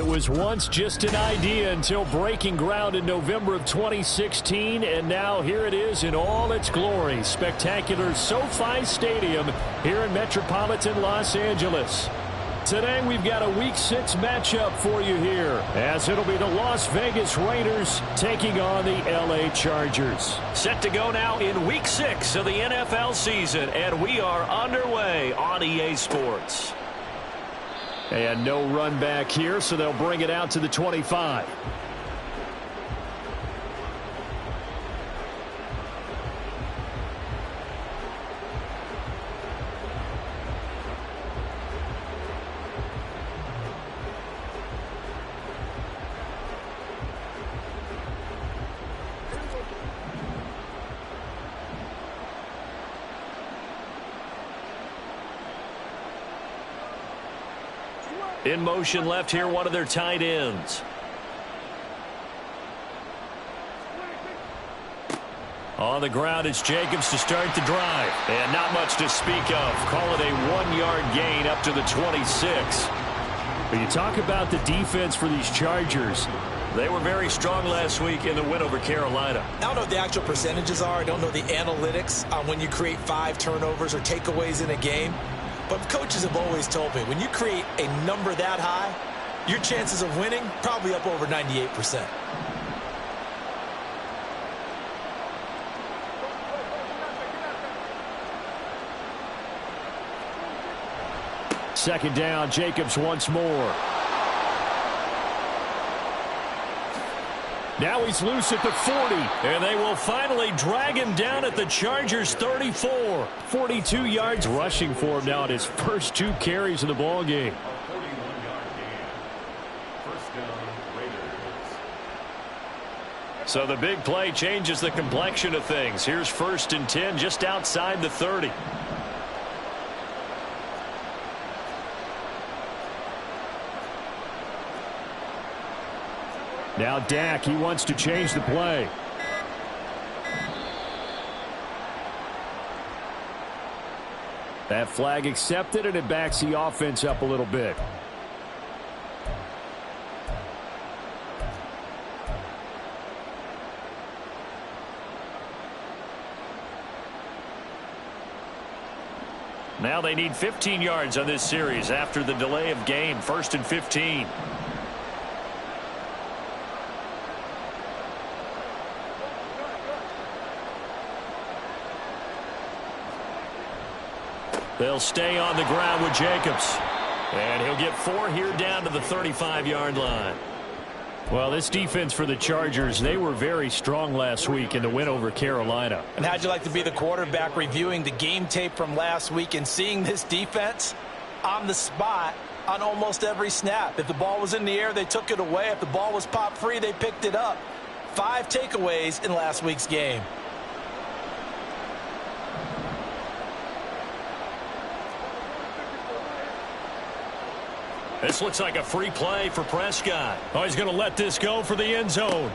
was once just an idea until breaking ground in November of 2016, and now here it is in all its glory. Spectacular SoFi Stadium here in metropolitan Los Angeles. Today we've got a Week 6 matchup for you here, as it'll be the Las Vegas Raiders taking on the LA Chargers. Set to go now in Week 6 of the NFL season, and we are underway on EA Sports. And no run back here, so they'll bring it out to the 25. In motion left here, one of their tight ends. On the ground, it's Jacobs to start the drive. And not much to speak of. Call it a 1-yard gain up to the 26. But you talk about the defense for these Chargers. They were very strong last week in the win over Carolina. I don't know what the actual percentages are. I don't know the analytics on when you create 5 turnovers or takeaways in a game. But coaches have always told me, when you create a number that high, your chances of winning probably up over 98%. Second down, Jacobs once more. Now he's loose at the 40, and they will finally drag him down at the Chargers' 34. 42 yards rushing for him now at his first 2 carries in the ballgame. So the big play changes the complexion of things. Here's 1st and 10 just outside the 30. Now Dak, he wants to change the play. That flag accepted, and it backs the offense up a little bit. Now they need 15 yards on this series after the delay of game. 1st and 15. They'll stay on the ground with Jacobs. And he'll get 4 here down to the 35-yard line. Well, this defense for the Chargers, they were very strong last week in the win over Carolina. And how'd you like to be the quarterback reviewing the game tape from last week and seeing this defense on the spot on almost every snap? If the ball was in the air, they took it away. If the ball was popped free, they picked it up. 5 takeaways in last week's game. This looks like a free play for Prescott. Oh, he's going to let this go for the end zone.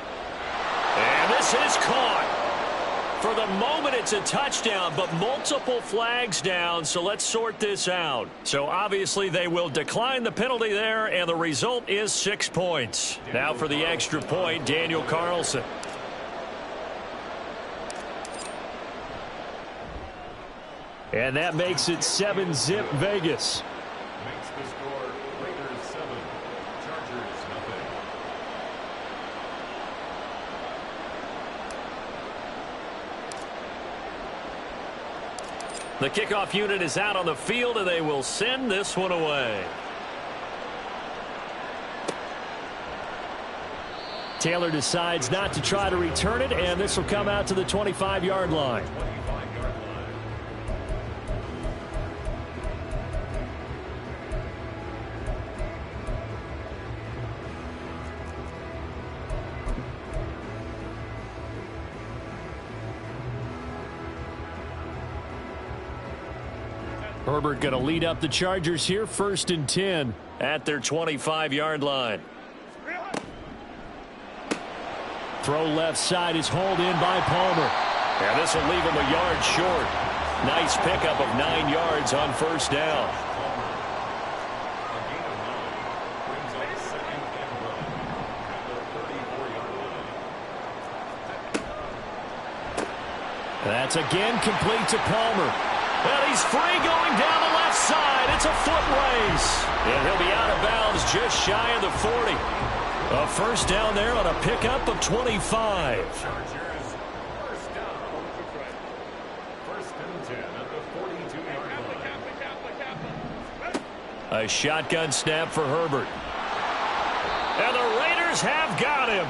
And this is caught. For the moment, it's a touchdown, but multiple flags down, so let's sort this out. So obviously they will decline the penalty there, and the result is 6 points. Now for the extra point, Daniel Carlson. And that makes it 7-zip Vegas. The kickoff unit is out on the field, and they will send this one away. Taylor decides not to try to return it, and this will come out to the 25-yard line. Herbert going to lead up the Chargers here, 1st and 10 at their 25-yard line. Throw left side is hauled in by Palmer. And this will leave him a yard short. Nice pickup of 9 yards on 1st down. That's again complete to Palmer. And he's free going down the left side. It's a foot race. And he'll be out of bounds just shy of the 40. A first down there on a pickup of 25. A shotgun snap for Herbert. And the Raiders have got him.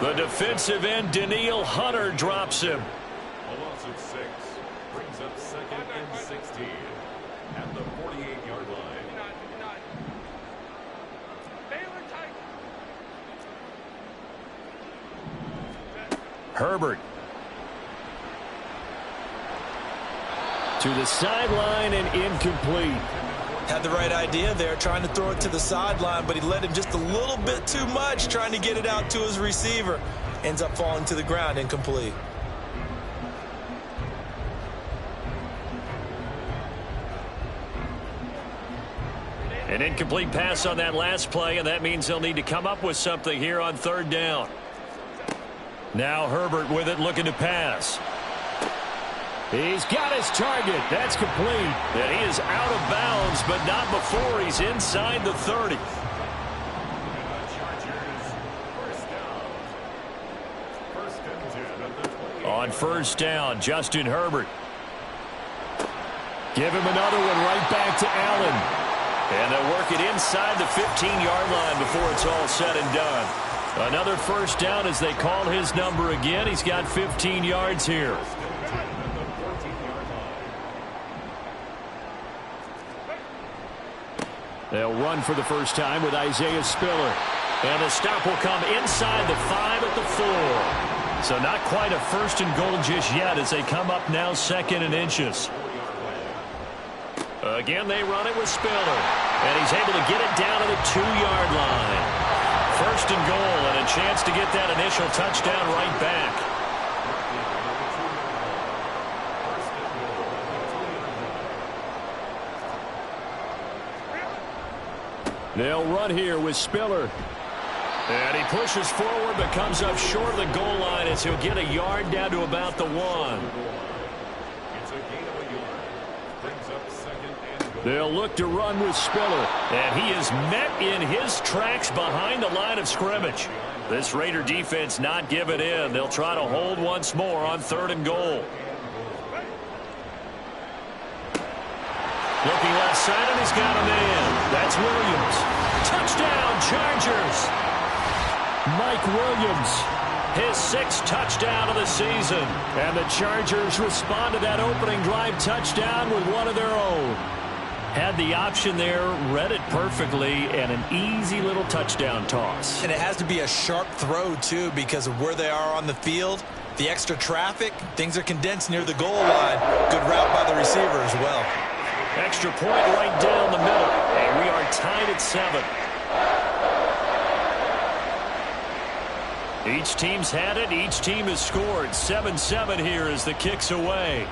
The defensive end, Danielle Hunter, drops him. A loss of 6 brings up 2nd and 16 at the 48-yard line. Herbert. To the sideline and incomplete. Had the right idea there, trying to throw it to the sideline, but he led him just a little bit too much, trying to get it out to his receiver. Ends up falling to the ground, incomplete. An incomplete pass on that last play, and that means they'll need to come up with something here on 3rd down. Now Herbert with it, looking to pass. He's got his target. That's complete. And he is out of bounds, but not before he's inside the 30. On 1st down, Justin Herbert. Give him another one right back to Allen. And they'll work it inside the 15-yard line before it's all said and done. Another first down as they call his number again. He's got 15 yards here. They'll run for the first time with Isaiah Spiller. And the stop will come inside the 5 at the 4. So not quite a 1st and goal just yet as they come up now 2nd and inches. Again, they run it with Spiller. And he's able to get it down to the 2-yard line. 1st and goal and a chance to get that initial touchdown right back. They'll run here with Spiller. And he pushes forward but comes up short of the goal line as he'll get a yard down to about the 1. It's a gain of a yard. Brings up 2nd and goal. They'll look to run with Spiller. And he is met in his tracks behind the line of scrimmage. This Raider defense not giving in. They'll try to hold once more on 3rd and goal. Looking left side, and he's got a man. That's Williams. Touchdown, Chargers. Mike Williams, his 6th touchdown of the season. And the Chargers respond to that opening drive touchdown with one of their own. Had the option there, read it perfectly, and an easy little touchdown toss. And it has to be a sharp throw, too, because of where they are on the field. The extra traffic, things are condensed near the goal line. Good route by the receiver as well. Extra point right down the middle. And we are tied at 7. Each team's had it. Each team has scored. 7-7 here as the kick's away.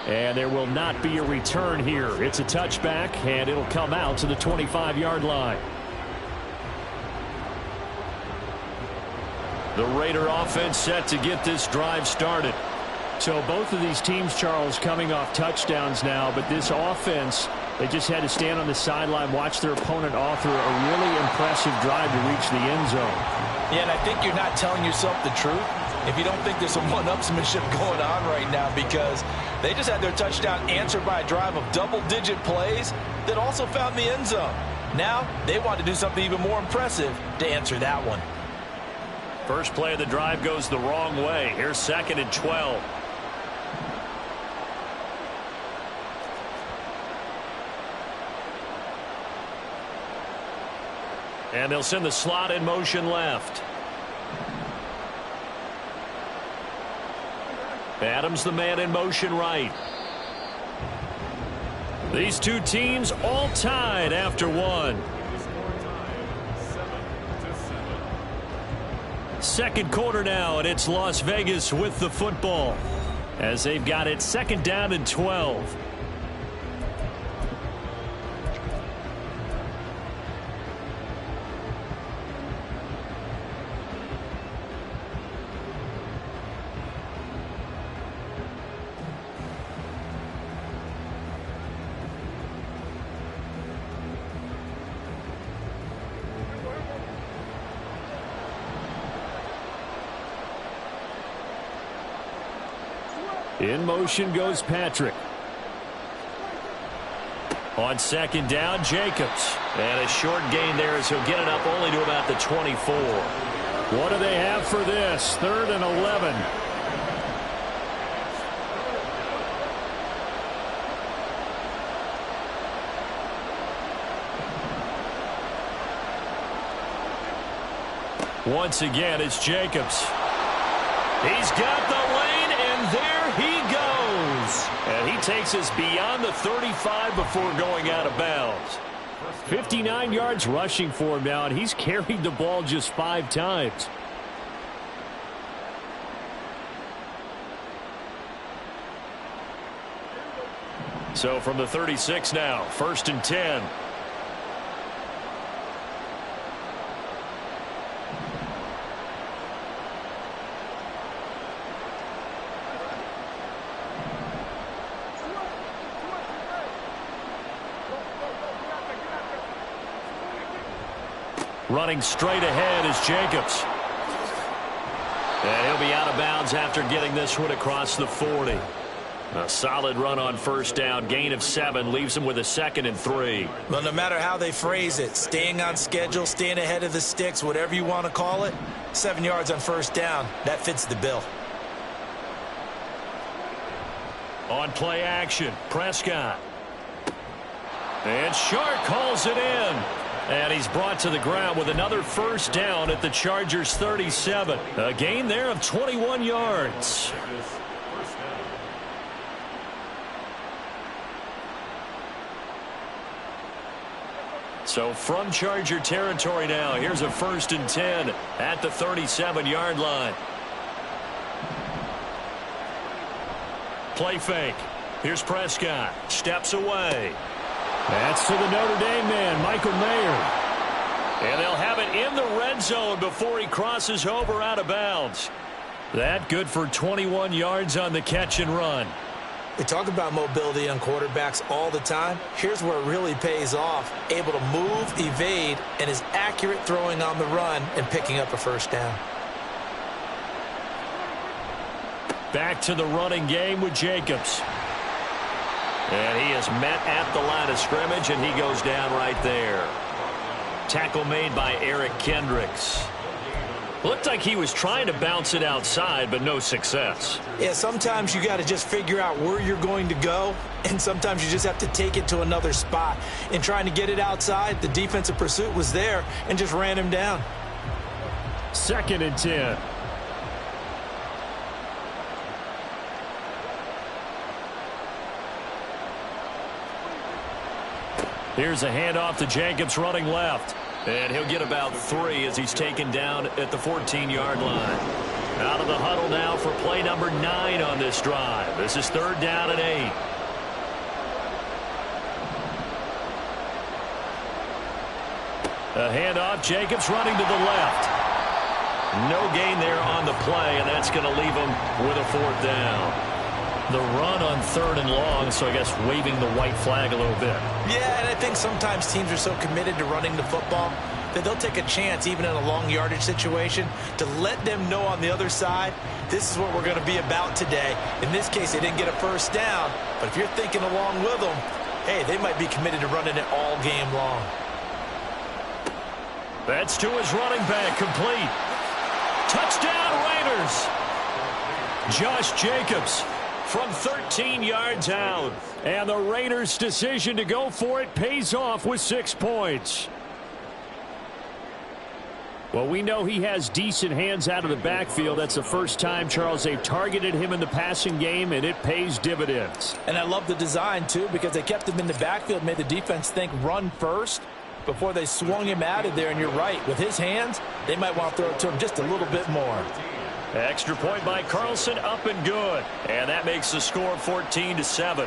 And there will not be a return here. It's a touchback, and it'll come out to the 25-yard line. The Raider offense set to get this drive started. So both of these teams, Charles, coming off touchdowns now, but this offense, they just had to stand on the sideline, watch their opponent author a really impressive drive to reach the end zone. Yeah, and I think you're not telling yourself the truth if you don't think there's some one-upsmanship going on right now, because they just had their touchdown answered by a drive of double-digit plays that also found the end zone. Now they want to do something even more impressive to answer that one. First play of the drive goes the wrong way. Here's 2nd and 12. And they'll send the slot in motion left. Adams the man in motion right. These two teams all tied after 1. Second quarter now, and it's Las Vegas with the football as they've got it 2nd down and 12. In motion goes Patrick. On second down, Jacobs. And a short gain there as he'll get it up only to about the 24. What do they have for this? 3rd and 11. Once again, it's Jacobs. He's got the lane, and there he goes. And he takes us beyond the 35 before going out of bounds. 59 yards rushing for him now, and he's carried the ball just 5 times. So from the 36 now, 1st and 10. Running straight ahead is Jacobs. And he'll be out of bounds after getting this one across the 40. A solid run on 1st down. Gain of 7 leaves him with a 2nd and 3. Well, no matter how they phrase it, staying on schedule, staying ahead of the sticks, whatever you want to call it, 7 yards on 1st down, that fits the bill. On play action, Prescott. And Shark calls it in. And he's brought to the ground with another 1st down at the Chargers' 37. A gain there of 21 yards. So from Charger territory now, here's a 1st and 10 at the 37-yard line. Play fake. Here's Prescott. Steps away. That's to the Notre Dame man, Michael Mayer. And they'll have it in the red zone before he crosses over out of bounds. That good for 21 yards on the catch and run. We talk about mobility on quarterbacks all the time. Here's where it really pays off. Able to move, evade, and is accurate throwing on the run and picking up a 1st down. Back to the running game with Jacobs. And he is met at the line of scrimmage, and he goes down right there. Tackle made by Eric Kendricks. Looked like he was trying to bounce it outside, but no success. Yeah, sometimes you got to just figure out where you're going to go, and sometimes you just have to take it to another spot. In trying to get it outside, the defensive pursuit was there and just ran him down. 2nd and 10. Here's a handoff to Jacobs running left. And he'll get about 3 as he's taken down at the 14-yard line. Out of the huddle now for play number 9 on this drive. This is 3rd down and 8. A handoff, Jacobs running to the left. No gain there on the play, and that's going to leave him with a 4th down. The run on 3rd and long, so I guess waving the white flag a little bit. Yeah, and I think sometimes teams are so committed to running the football that they'll take a chance, even in a long yardage situation, to let them know on the other side, this is what we're going to be about today. In this case, they didn't get a 1st down, but if you're thinking along with them, hey, they might be committed to running it all game long. That's to his running back, complete. Touchdown, Raiders! Josh Jacobs from 13 yards out. And the Raiders' decision to go for it pays off with 6 points. Well, we know he has decent hands out of the backfield. That's the first time, Charles, they've targeted him in the passing game, and it pays dividends. And I love the design, too, because they kept him in the backfield, made the defense think run first before they swung him out of there. And you're right, with his hands, they might want to throw it to him just a little bit more. Extra point by Carlson, up and good. And that makes the score 14-7.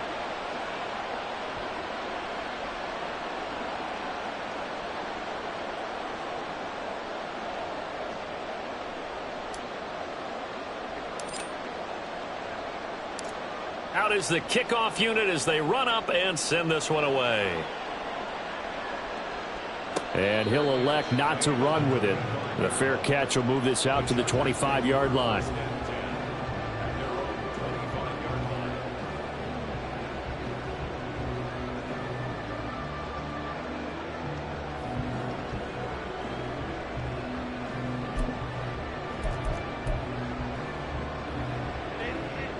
Out is the kickoff unit as they run up and send this one away. And he'll elect not to run with it. The fair catch will move this out to the 25-yard line.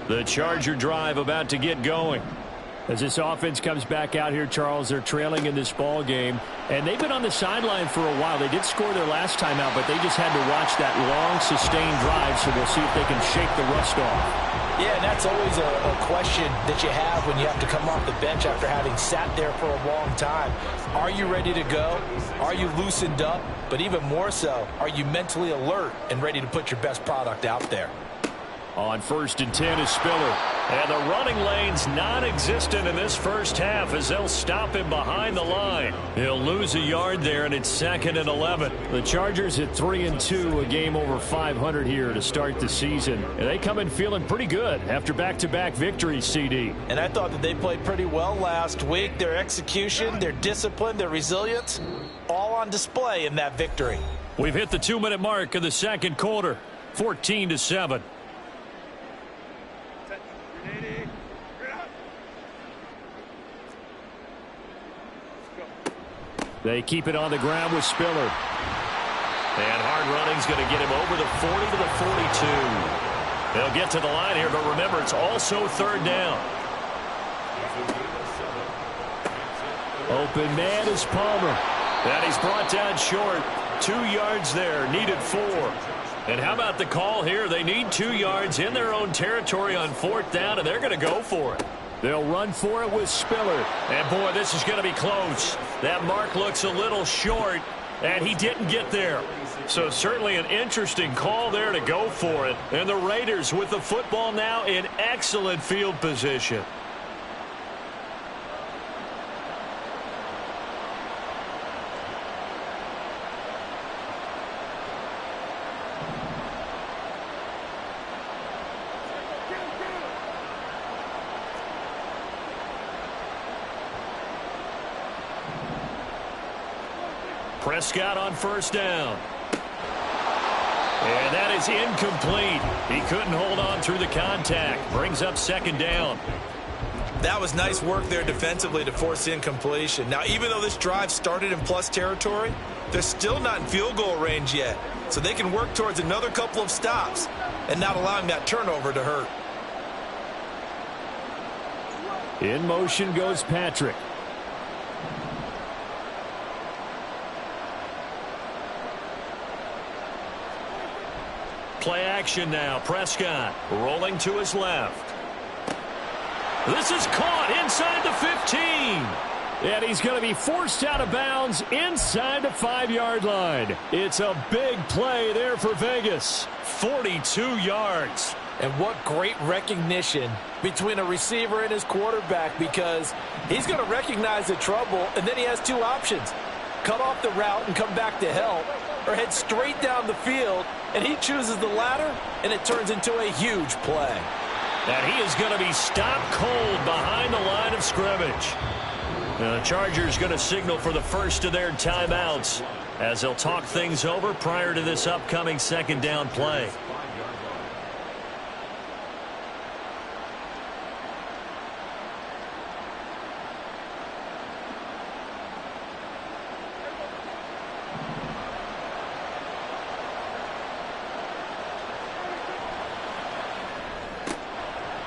The Charger drive about to get going. As this offense comes back out here, Charles, they're trailing in this ball game, and they've been on the sideline for a while. They did score their last time out, but they just had to watch that long, sustained drive, so we'll see if they can shake the rust off. Yeah, and that's always a question that you have when you have to come off the bench after having sat there for a long time. Are you ready to go? Are you loosened up? But even more so, are you mentally alert and ready to put your best product out there? On 1st and 10 is Spiller. And the running lane's non-existent in this first half as they'll stop him behind the line. He'll lose a yard there, and it's 2nd and 11. The Chargers at 3-2, a game over 500 here to start the season. And they come in feeling pretty good after back-to-back victories, CD. And I thought that they played pretty well last week. Their execution, their discipline, their resilience, all on display in that victory. We've hit the 2-minute mark of the second quarter, 14-7. They keep it on the ground with Spiller. And hard running's going to get him over the 40 to the 42. They'll get to the line here, but remember, it's also 3rd down. Open man is Palmer. And he's brought down short. 2 yards there, needed 4. And how about the call here? They need 2 yards in their own territory on 4th down, and they're going to go for it. They'll run for it with Spiller. And, boy, this is going to be close. That mark looks a little short, and he didn't get there. So certainly an interesting call there to go for it. And the Raiders with the football now in excellent field position. Prescott on 1st down. And that is incomplete. He couldn't hold on through the contact. Brings up 2nd down. That was nice work there defensively to force incompletion. Now, even though this drive started in plus territory, they're still not in field goal range yet. So they can work towards another couple of stops and not allowing that turnover to hurt. In motion goes Patrick. Play action now. Prescott rolling to his left. This is caught inside the 15. And he's going to be forced out of bounds inside the 5-yard line. It's a big play there for Vegas. 42 yards. And what great recognition between a receiver and his quarterback, because he's going to recognize the trouble, and then he has 2 options. Cut off the route and come back to help, or head straight down the field, and he chooses the latter, and it turns into a huge play. And he is going to be stopped cold behind the line of scrimmage. The Chargers going to signal for the first of their timeouts as they'll talk things over prior to this upcoming 2nd down play.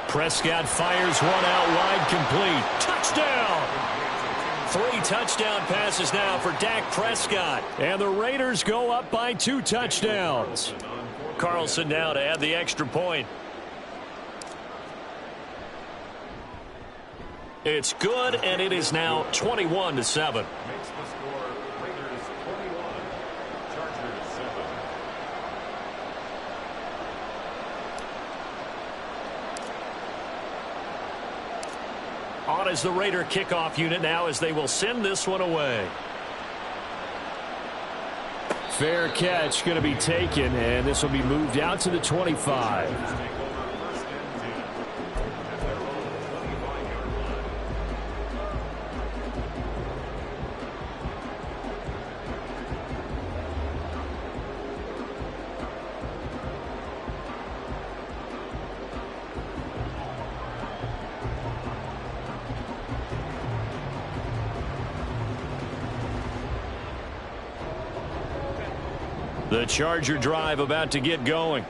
Prescott fires one out wide, complete. Touchdown! 3 touchdown passes now for Dak Prescott. And the Raiders go up by 2 touchdowns. Carlson now to add the extra point. It's good, and it is now 21-7. On as the Raider kickoff unit now as they will send this one away. Fair catch going to be taken, and this will be moved out to the 25. The Charger drive about to get going.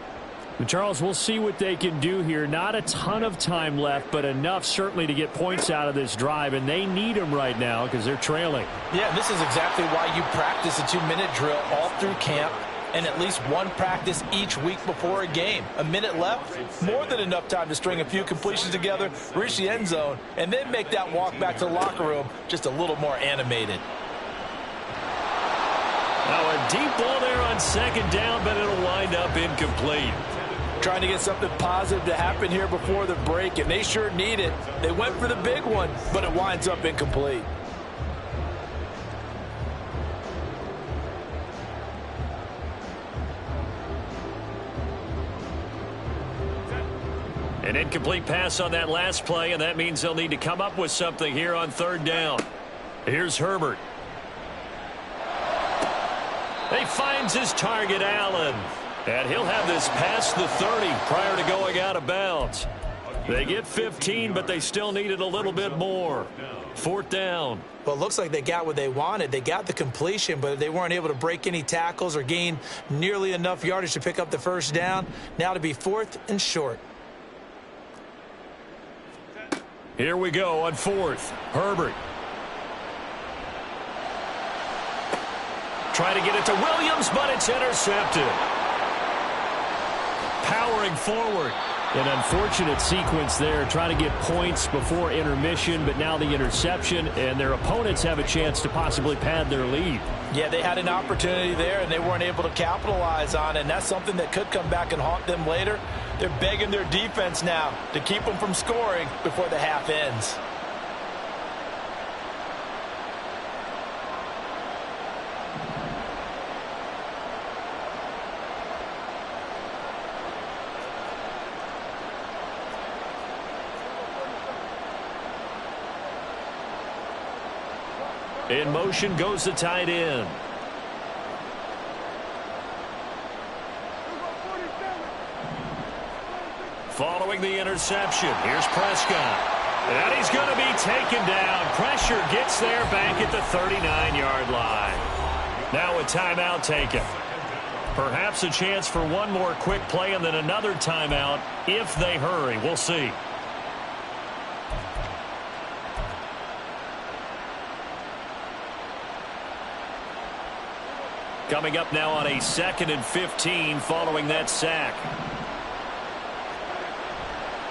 Charles, we'll see what they can do here. Not a ton of time left, but enough certainly to get points out of this drive, and they need them right now because they're trailing. Yeah, this is exactly why you practice a 2-minute drill all through camp and at least one practice each week before a game. A minute left, more than enough time to string a few completions together, reach the end zone, and then make that walk back to the locker room just a little more animated. Now a deep ball there on second down, but it'll wind up incomplete. Trying to get something positive to happen here before the break, and they sure need it. They went for the big one, but it winds up incomplete. An incomplete pass on that last play, and that means they'll need to come up with something here on third down. Here's Herbert. He finds his target, Allen. And he'll have this past the 30 prior to going out of bounds. They get 15, but they still needed a little bit more. Fourth down. Well, it looks like they got what they wanted. They got the completion, but they weren't able to break any tackles or gain nearly enough yardage to pick up the first down. Now to be fourth and short. Here we go on fourth. Herbert. Try to get it to Williams, but it's intercepted. Powering forward. An unfortunate sequence there, trying to get points before intermission, but now the interception, and their opponents have a chance to possibly pad their lead. Yeah, they had an opportunity there, and they weren't able to capitalize on it, and that's something that could come back and haunt them later. They're begging their defense now to keep them from scoring before the half ends. In motion goes the tight end. Following the interception, here's Prescott. And he's going to be taken down. Pressure gets there back at the 39-yard line. Now a timeout taken. Perhaps a chance for one more quick play and then another timeout if they hurry. We'll see. Coming up now on a 2nd and 15 following that sack.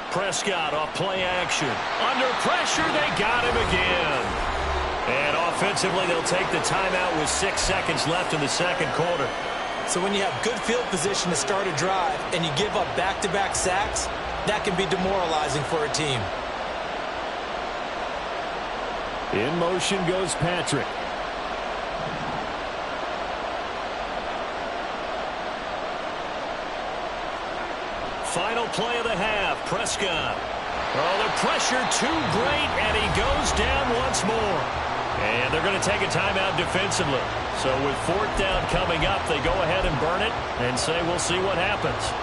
Prescott off play action. Under pressure, they got him again. And offensively, they'll take the timeout with 6 seconds left in the second quarter. So when you have good field position to start a drive and you give up back-to-back sacks, that can be demoralizing for a team. In motion goes Patrick. Final play of the half, Prescott. Oh, the pressure too great, and he goes down once more. And they're going to take a timeout defensively. So with fourth down coming up, they go ahead and burn it and say we'll see what happens.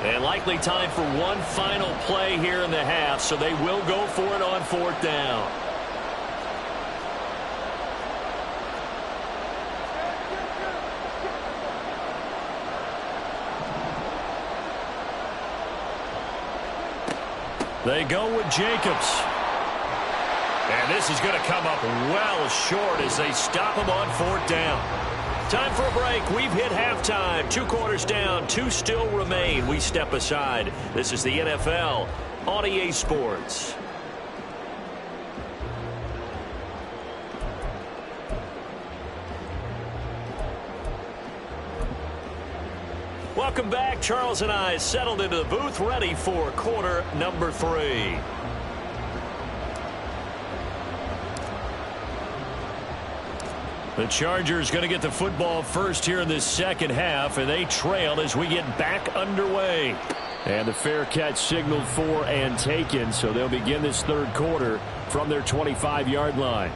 And likely time for one final play here in the half, so they will go for it on fourth down. They go with Jacobs. And this is going to come up well short as they stop him on fourth down. Time for a break. We've hit halftime. 2 quarters down. 2 still remain. We step aside. This is the NFL on EA Sports. Welcome back. Charles and I settled into the booth, ready for quarter number 3. The Chargers going to get the football first here in this second half, and they trail as we get back underway. And the fair catch signaled for and taken, so they'll begin this third quarter from their 25-yard line.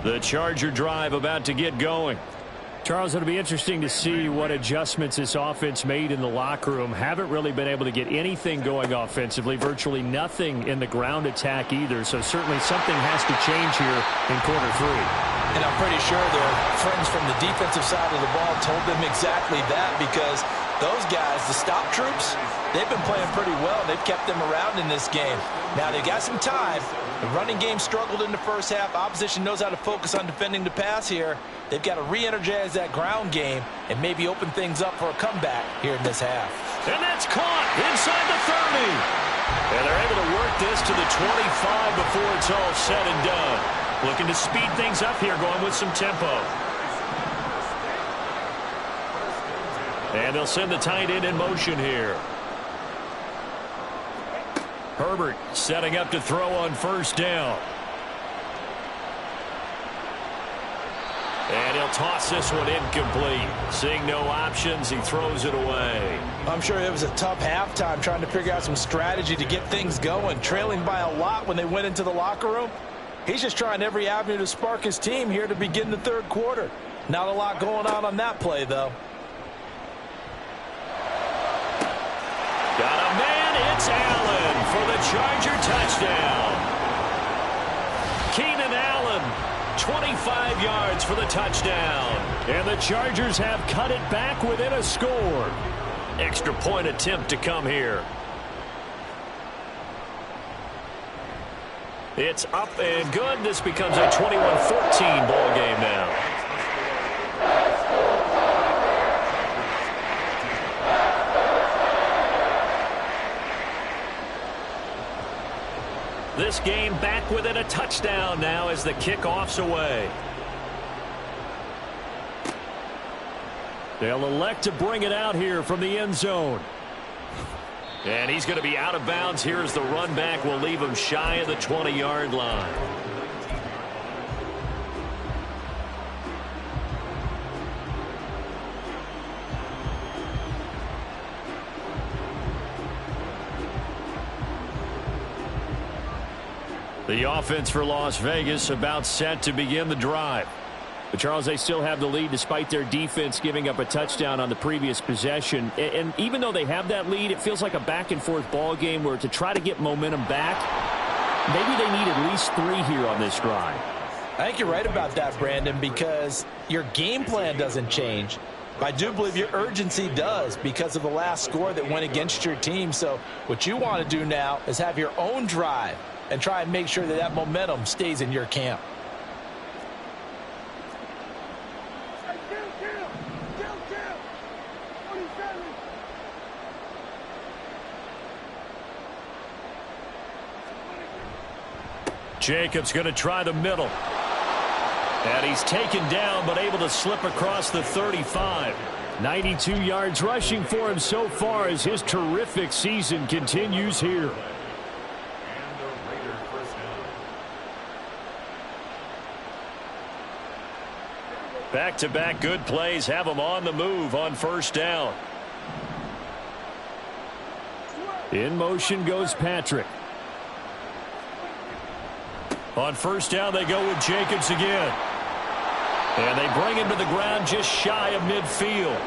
The Charger drive about to get going. Charles, it'll be interesting to see what adjustments this offense made in the locker room. Haven't really been able to get anything going offensively, virtually nothing in the ground attack either. So certainly something has to change here in quarter 3. And I'm pretty sure their friends from the defensive side of the ball told them exactly that, because those guys, the stop troops, they've been playing pretty well. They've kept them around in this game. Now they've got some time. The running game struggled in the first half. Opposition knows how to focus on defending the pass here. They've got to re-energize that ground game and maybe open things up for a comeback here in this half. And that's caught inside the 30. And they're able to work this to the 25 before it's all said and done. Looking to speed things up here, going with some tempo. And they'll send the tight end in motion here. Herbert setting up to throw on first down. And he'll toss this one incomplete. Seeing no options, he throws it away. I'm sure it was a tough halftime trying to figure out some strategy to get things going. Trailing by a lot when they went into the locker room. He's just trying every avenue to spark his team here to begin the third quarter. Not a lot going on that play, though. Got a man, it's Allen for the Charger touchdown. Keenan Allen, 25 yards for the touchdown. And the Chargers have cut it back within a score. Extra point attempt to come here. It's up and good. This becomes a 21-14 ball game now. This game back within a touchdown now as the kickoff's away. They'll elect to bring it out here from the end zone. And he's going to be out of bounds here as the run back will leave him shy of the 20-yard line. The offense for Las Vegas about set to begin the drive. But Charles, they still have the lead despite their defense giving up a touchdown on the previous possession. And even though they have that lead, it feels like a back-and-forth ball game where to try to get momentum back, maybe they need at least 3 here on this drive. I think you're right about that, Brandon, because your game plan doesn't change. I do believe your urgency does because of the last score that went against your team. So what you want to do now is have your own drive and try and make sure that that momentum stays in your camp. Jacobs going to try the middle. And he's taken down but able to slip across the 35. 92 yards rushing for him so far as his terrific season continues here. Back-to-back good plays have him on the move on first down. In motion goes Patrick. On first down, they go with Jacobs again. And they bring him to the ground just shy of midfield.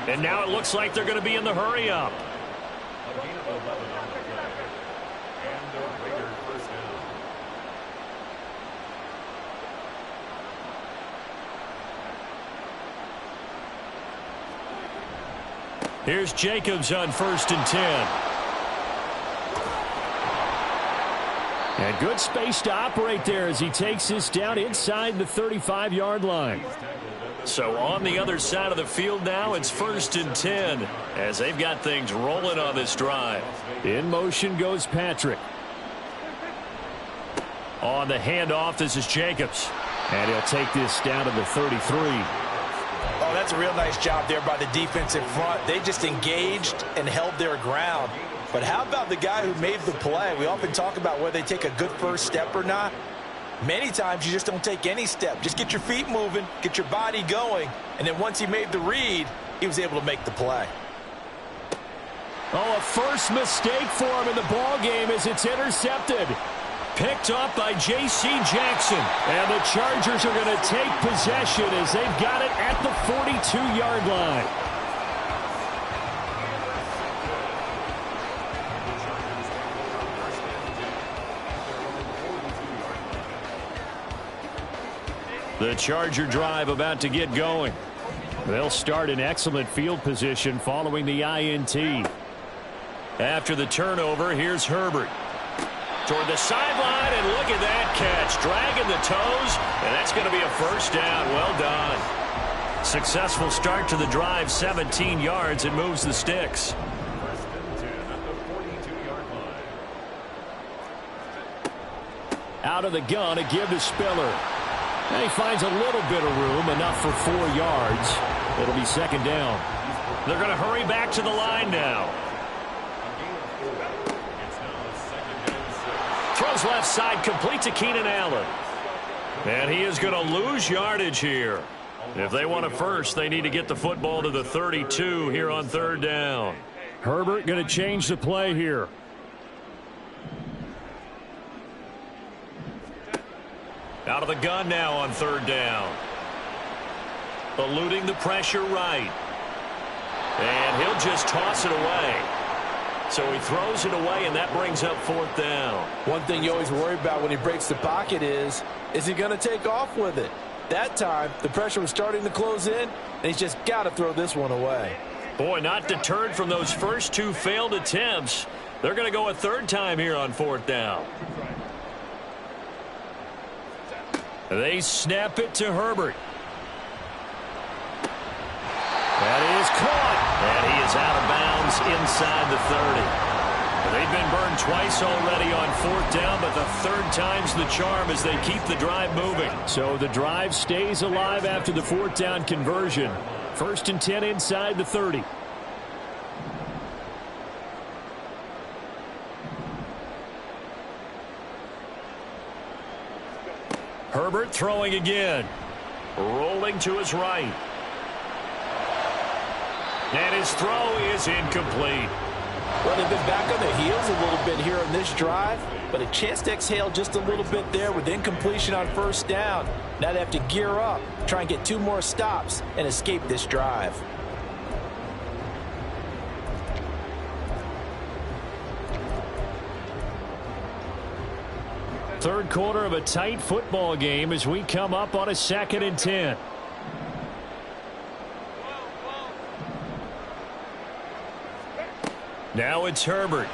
And now it looks like they're going to be in the hurry-up. Here's Jacobs on 1st and 10. And good space to operate there as he takes this down inside the 35-yard line. So on the other side of the field now, it's 1st and 10 as they've got things rolling on this drive. In motion goes Patrick. On the handoff, this is Jacobs. And he'll take this down to the 33. Oh, that's a real nice job there by the defense in front. They just engaged and held their ground. But how about the guy who made the play? We often talk about whether they take a good first step or not. Many times you just don't take any step. Just get your feet moving, get your body going, and then once he made the read, he was able to make the play. Oh, a first mistake for him in the ball game as it's intercepted. picked off by J.C. Jackson. And the Chargers are going to take possession as they've got it at the 42-yard line. The Charger drive about to get going. They'll start in excellent field position following the INT. After the turnover, here's Herbert. Toward the sideline, and look at that catch. Dragging the toes, and that's going to be a first down. Well done. Successful start to the drive, 17 yards, and moves the sticks. First and 10 at the 42-yard line. Out of the gun, a give to Spiller. And he finds a little bit of room, enough for 4 yards. It'll be second down. They're going to hurry back to the line now. Throws left side, complete to Keenan Allen. And he is going to lose yardage here. If they want a first, they need to get the football to the 32 here on third down. Herbert going to change the play here. Out of the gun now on third down. Eluding the pressure right. And he'll just toss it away. So he throws it away, and that brings up fourth down. One thing you always worry about when he breaks the pocket is he going to take off with it? That time, the pressure was starting to close in, and he's just got to throw this one away. Boy, not deterred from those first 2 failed attempts. They're going to go a third time here on fourth down. They snap it to Herbert. That is caught. And he is out of bounds inside the 30. They've been burned twice already on fourth down, but the third time's the charm as they keep the drive moving. So the drive stays alive after the fourth down conversion. First and 10 inside the 30. Herbert throwing again. Rolling to his right. And his throw is incomplete. Well, they've been back on their heels a little bit here on this drive, but a chance to exhale just a little bit there with incompletion on first down. Now they have to gear up, try and get 2 more stops, and escape this drive. Third quarter of a tight football game as we come up on a 2nd and 10. Now it's Herbert.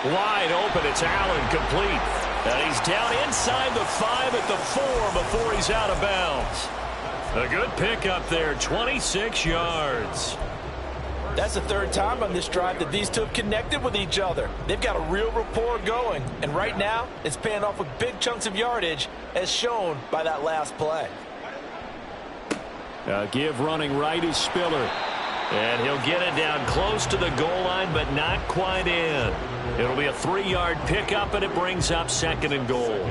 Wide open, it's Allen, complete. And he's down inside the 5 at the 4 before he's out of bounds. A good pickup there, 26 yards. That's the third time on this drive that these two have connected with each other. They've got a real rapport going, and right now it's paying off with big chunks of yardage as shown by that last play. Give running right is Spiller. And he'll get it down close to the goal line, but not quite in. It'll be a 3-yard pickup, and it brings up 2nd and goal.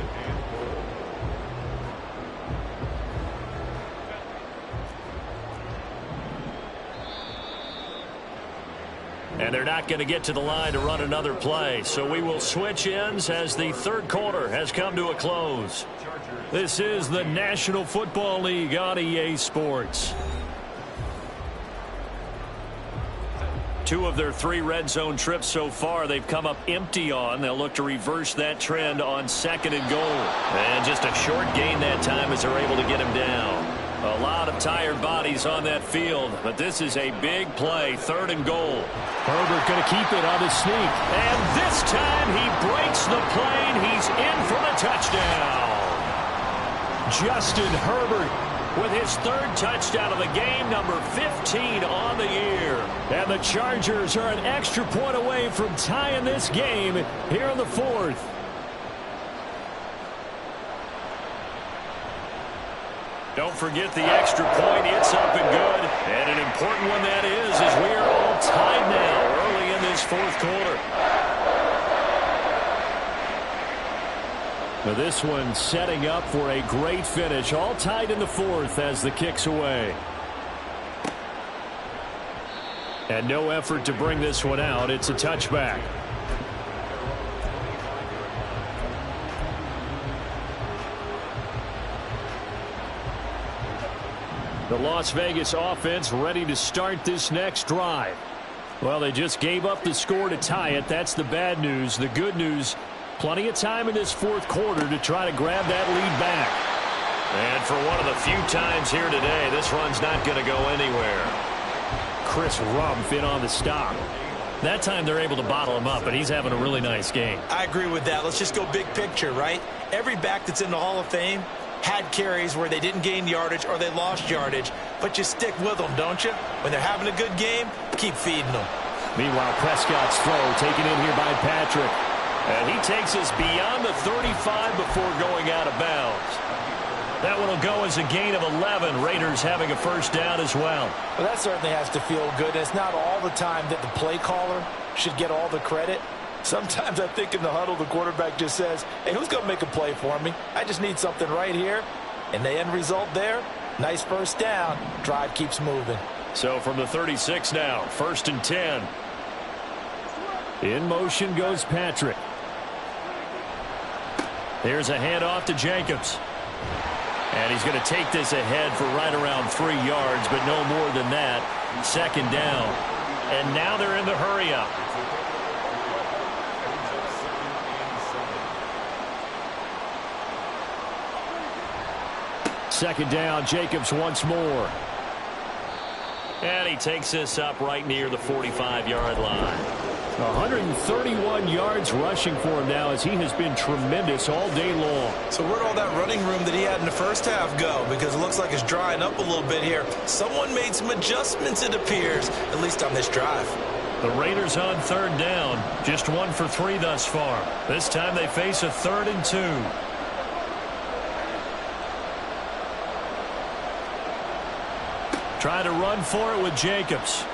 And they're not going to get to the line to run another play. So we will switch ends as the third quarter has come to a close. This is the National Football League on EA Sports. 2 of their 3 red zone trips so far they've come up empty on. They'll look to reverse that trend on 2nd and goal. And just a short gain that time as they're able to get him down. A lot of tired bodies on that field, but this is a big play, 3rd and goal. Herbert going to keep it on the sneak. And this time he breaks the plane. He's in for the touchdown. Justin Herbert with his 3rd touchdown of the game, number 15 on the year. And the Chargers are an extra point away from tying this game here in the 4th. Don't forget the extra point. It's up and good. And an important one that is, as we are all tied now early in this 4th quarter. Now this one setting up for a great finish. All tied in the 4th as the kick's away. And no effort to bring this one out. It's a touchback. The Las Vegas offense ready to start this next drive. Well, they just gave up the score to tie it. That's the bad news. The good news, plenty of time in this fourth quarter to try to grab that lead back. And for one of the few times here today, this run's not going to go anywhere. Chris Rumpf in on the stop. That time they're able to bottle him up, but he's having a really nice game. I agree with that. Let's just go big picture, right? Every back that's in the Hall of Fame had carries where they didn't gain yardage or they lost yardage, but you stick with them, don't you? When they're having a good game, keep feeding them. Meanwhile, Prescott's throw taken in here by Patrick. And he takes us beyond the 35 before going out of bounds. That one will go as a gain of 11. Raiders having a first down as well. Well, that certainly has to feel good. And it's not all the time that the play caller should get all the credit. Sometimes I think in the huddle, the quarterback just says, hey, who's going to make a play for me? I just need something right here. And the end result there, nice first down. Drive keeps moving. So from the 36 now, 1st and 10. In motion goes Patrick. There's a handoff to Jacobs. And he's going to take this ahead for right around 3 yards, but no more than that. 2nd down. And now they're in the hurry up. Second down, Jacobs once more. And he takes this up right near the 45-yard line. 131 yards rushing for him now as he has been tremendous all day long. So where'd all that running room that he had in the first half go? Because it looks like it's drying up a little bit here. Someone made some adjustments, it appears, at least on this drive. The Raiders on 3rd down. Just 1 for 3 thus far. This time they face a 3rd and 2. Try to run for it with Jacobs.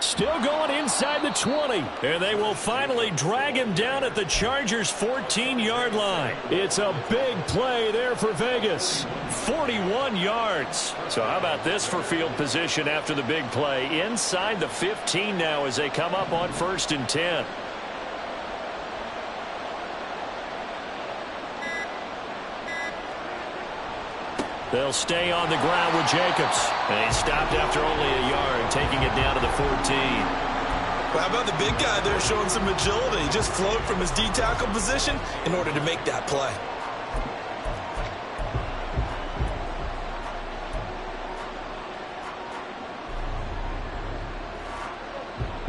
Still going inside the 20. And they will finally drag him down at the Chargers' 14-yard line. It's a big play there for Vegas. 41 yards. So how about this for field position after the big play? Inside the 15 now as they come up on 1st and 10. They'll stay on the ground with Jacobs. And he stopped after only a yard, taking it down to the 14. Well, how about the big guy there showing some agility? He just floated from his D-tackle position in order to make that play.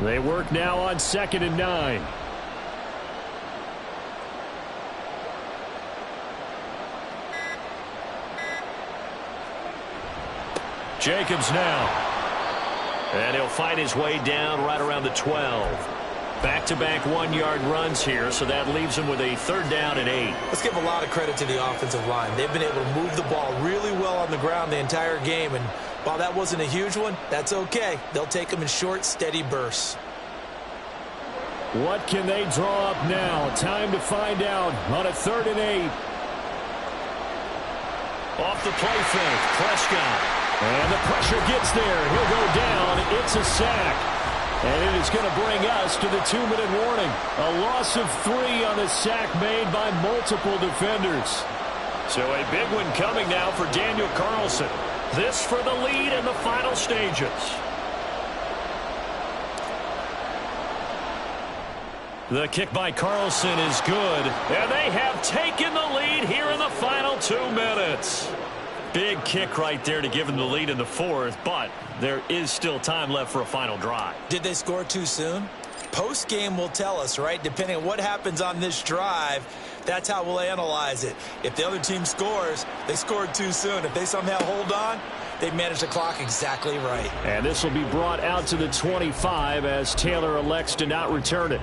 They work now on 2nd and 9. Jacobs now. And he'll fight his way down right around the 12. Back-to-back 1-yard runs here, so that leaves him with a 3rd down and 8. Let's give a lot of credit to the offensive line. They've been able to move the ball really well on the ground the entire game, and while that wasn't a huge one, that's okay. They'll take them in short, steady bursts. What can they draw up now? Time to find out on a 3rd and 8. Off the play fake, Prescott. And the pressure gets there. He'll go down. It's a sack. And it is going to bring us to the 2-minute warning. A loss of 3 on the sack made by multiple defenders. So a big one coming now for Daniel Carlson. This for the lead in the final stages. The kick by Carlson is good. And they have taken the lead here in the final 2 minutes. Big kick right there to give them the lead in the 4th, but there is still time left for a final drive. Did they score too soon? Post-game will tell us, right? Depending on what happens on this drive, that's how we'll analyze it. If the other team scores, they scored too soon. If they somehow hold on, they managed the clock exactly right. And this will be brought out to the 25 as Taylor elects to not return it.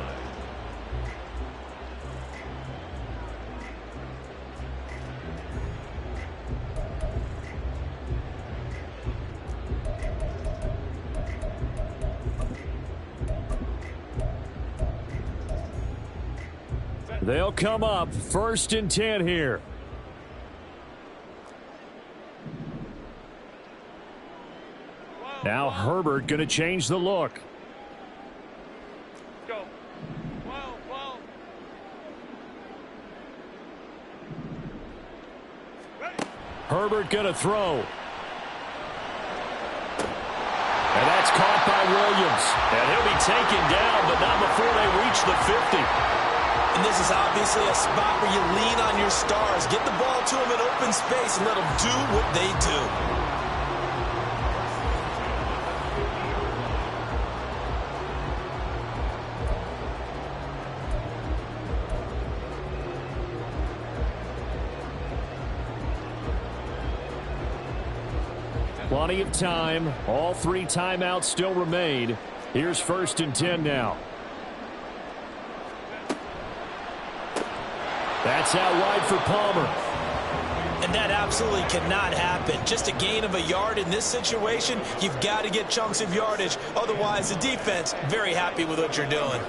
They'll come up 1st and 10 here. Now Herbert going to change the look. Go. Well. Ready. Herbert going to throw. And that's caught by Williams. And he'll be taken down, but not before they reach the 50. And this is obviously a spot where you lean on your stars. Get the ball to them in open space and let them do what they do. Plenty of time. All 3 timeouts still remain. Here's 1st and 10 now. That's out wide for Palmer. And that absolutely cannot happen. Just a gain of a yard in this situation, you've got to get chunks of yardage. Otherwise, the defense, very happy with what you're doing.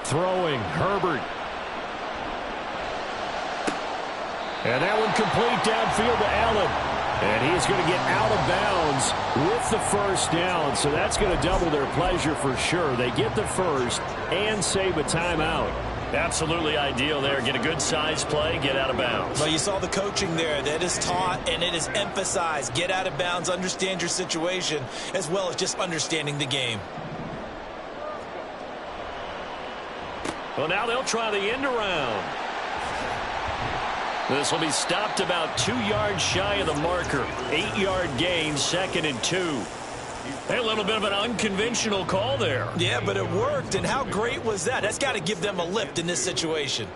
Throwing, Herbert. And that one complete downfield to Allen. And he's going to get out of bounds with the 1st down. So that's going to double their pleasure for sure. They get the 1st and save a timeout. Absolutely ideal there. Get a good size play, get out of bounds. Well, you saw the coaching there. That is taught and it is emphasized. Get out of bounds, understand your situation, as well as just understanding the game. Well, now they'll try the end around. This will be stopped about 2 yards shy of the marker. 8-yard gain, 2nd and 2. Hey, a little bit of an unconventional call there. Yeah, but it worked, and how great was that? That's got to give them a lift in this situation.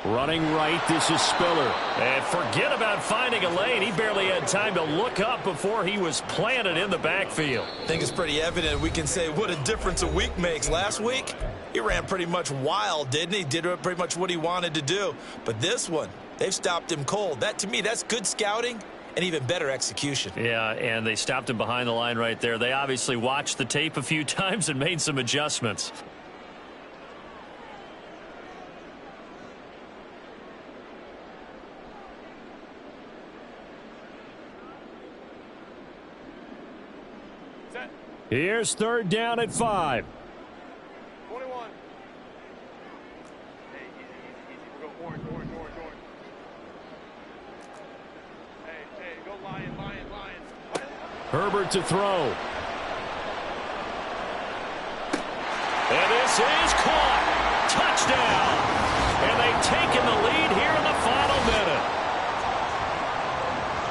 Running right, this is Spiller. And forget about finding a lane. He barely had time to look up before he was planted in the backfield. I think it's pretty evident. We can say what a difference a week makes. Last week, he ran pretty much wild, didn't he? Did pretty much what he wanted to do. But this one, they've stopped him cold. That, to me, that's good scouting and even better execution. Yeah, and they stopped him behind the line right there. They obviously watched the tape a few times and made some adjustments. Here's 3rd down at 5. 21. Hey, easy. We're going orange. Hey, go Lions. Herbert to throw. And this is caught. Touchdown. And they've taken the lead here in the final minute.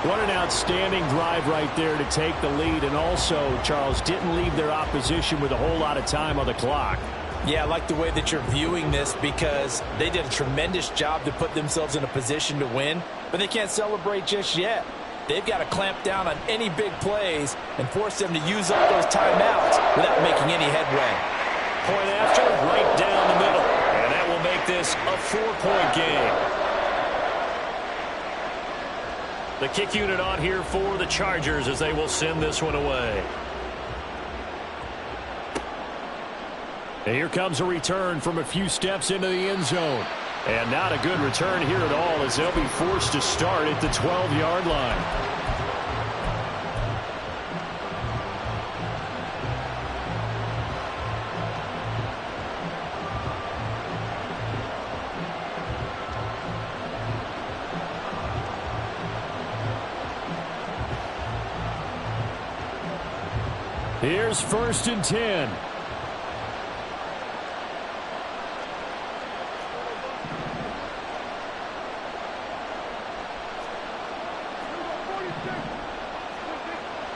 What an outstanding drive right there to take the lead. And also, Charles, didn't leave their opposition with a whole lot of time on the clock. Yeah, I like the way that you're viewing this because they did a tremendous job to put themselves in a position to win, but they can't celebrate just yet. They've got to clamp down on any big plays and force them to use up those timeouts without making any headway. Point after, right down the middle. And that will make this a 4-point game. The kick unit on here for the Chargers as they will send this one away. And here comes a return from a few steps into the end zone. And not a good return here at all as they'll be forced to start at the 12-yard line. Here's 1st and 10.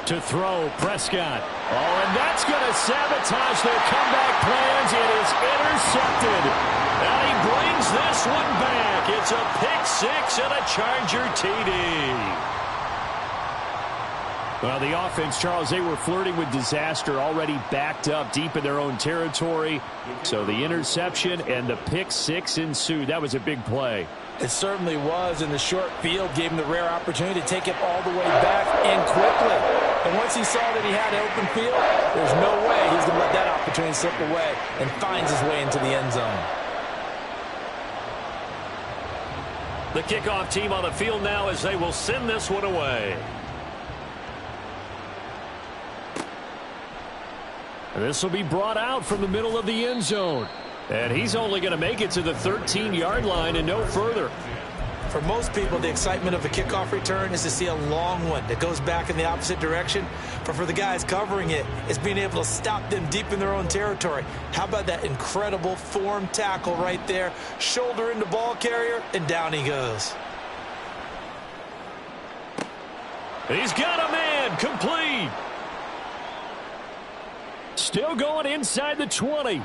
To throw, Prescott. Oh, and that's going to sabotage their comeback plans. It is intercepted. And he brings this one back. It's a pick six and a Charger TD. Well, the offense, Charles, they were flirting with disaster, already backed up deep in their own territory. So the interception and the pick six ensued. That was a big play. It certainly was, and the short field gave him the rare opportunity to take it all the way back and quickly. And once he saw that he had an open field, there's no way he's going to let that opportunity slip away, and finds his way into the end zone. The kickoff team on the field now as they will send this one away. This will be brought out from the middle of the end zone. And he's only going to make it to the 13-yard line and no further. For most people, the excitement of a kickoff return is to see a long one that goes back in the opposite direction. But for the guys covering it, it's being able to stop them deep in their own territory. How about that incredible form tackle right there? Shoulder into ball carrier, and down he goes. He's got a man, complete. Still going inside the 20.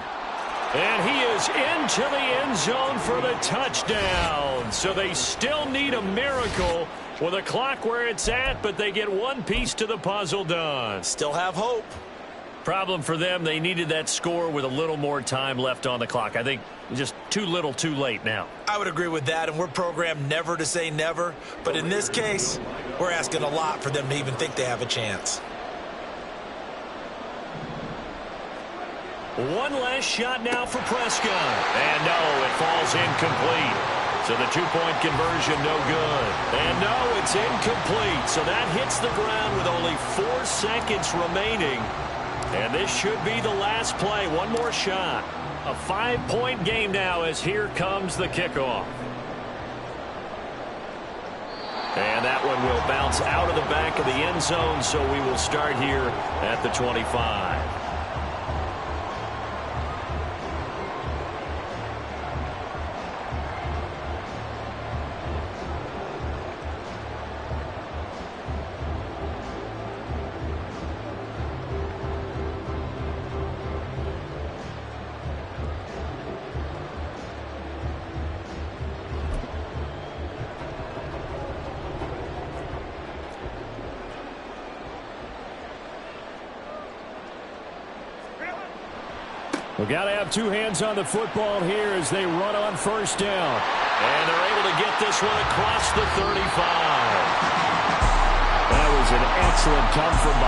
And he is into the end zone for the touchdown. So they still need a miracle with a clock where it's at, but they get one piece to the puzzle done. Still have hope. Problem for them, they needed that score with a little more time left on the clock. I think just too little too late now. I would agree with that, and we're programmed never to say never. But in this case, we're asking a lot for them to even think they have a chance. One last shot now for Prescott. And no, it falls incomplete. So the two-point conversion no good. And no, it's incomplete. So that hits the ground with only 4 seconds remaining. And this should be the last play. One more shot. A 5-point game now as here comes the kickoff. And that one will bounce out of the back of the end zone. So we will start here at the 25. We've got to have two hands on the football here as they run on first down. And they're able to get this one across the 35. That was an excellent come from behind.